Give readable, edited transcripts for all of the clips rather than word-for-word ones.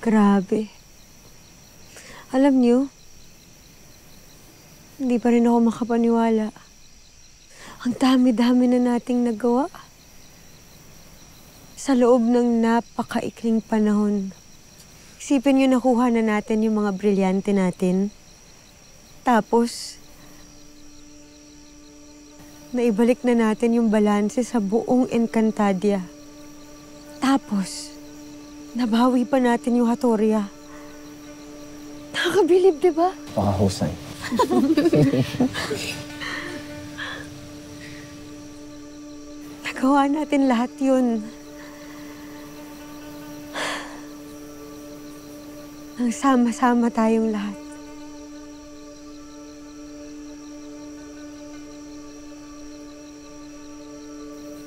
Grabe. Alam niyo, hindi pa rin ako makapaniwala. Ang dami-dami na nating nagawa. Sa loob ng napakaikling panahon. Isipin niyo, nakuha na natin yung mga brilyante natin. Tapos, naibalik na natin yung balanse sa buong Encantadia. Tapos, nabawi pa natin yung Hatoria. Nakakabilib, di ba? Pakahusay. Nagawa natin lahat yun. Nang sama-sama tayong lahat.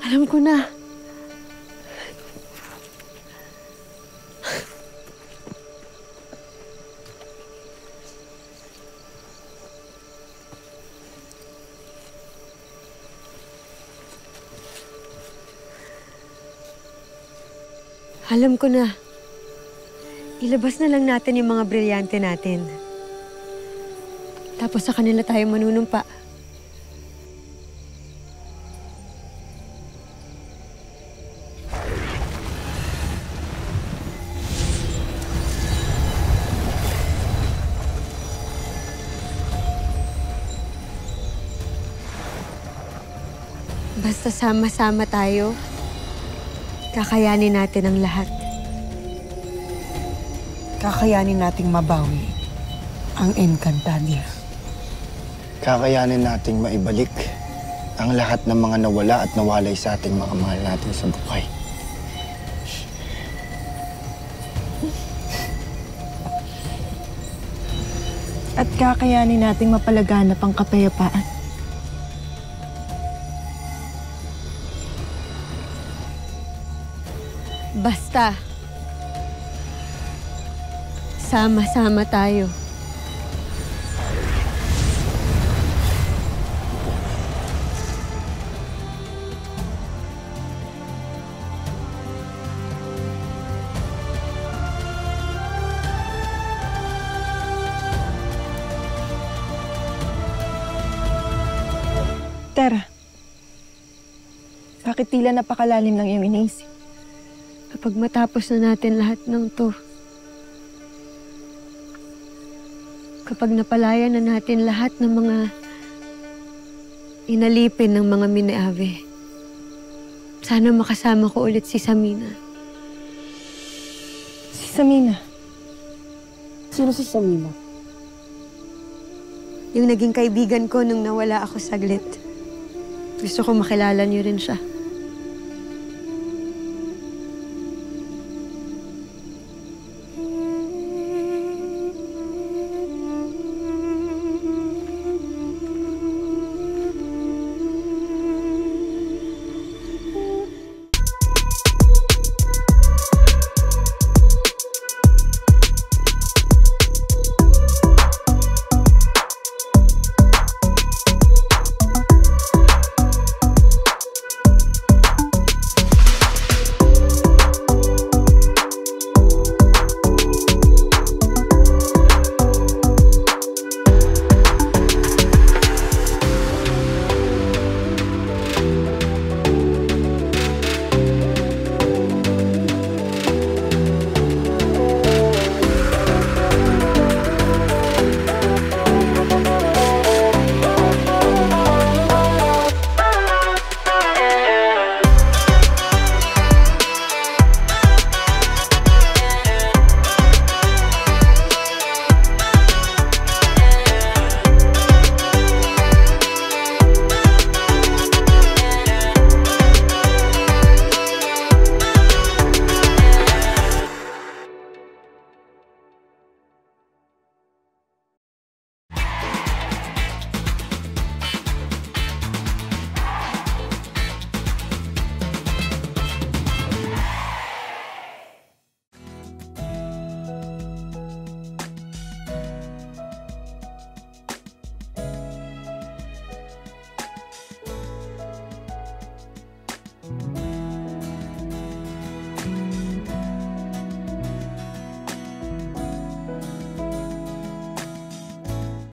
Alam ko na. Alam ko na. Ilabas na lang natin yung mga brilyante natin. Tapos sa kanila tayo manunumpa. Basta sama-sama tayo, kakayanin natin ang lahat. Kakayanin nating mabawi ang Encantadia. Kakayanin nating maibalik ang lahat ng mga nawala at nawalay sa ating mga mahal natin sa buhay. At kakayanin nating mapalaganap ang kapayapaan. Basta, sama-sama tayo. Tara, bakit tila napakalalim ng iyong iniisip? Kapag matapos na natin lahat ng to, kapag napalaya na natin lahat ng mga inalipin ng mga Mineave, sana makasama ko ulit si Samina. Si Samina? Sino si Samina? Yung naging kaibigan ko nung nawala ako saglit. Gusto ko makilala niyo rin siya.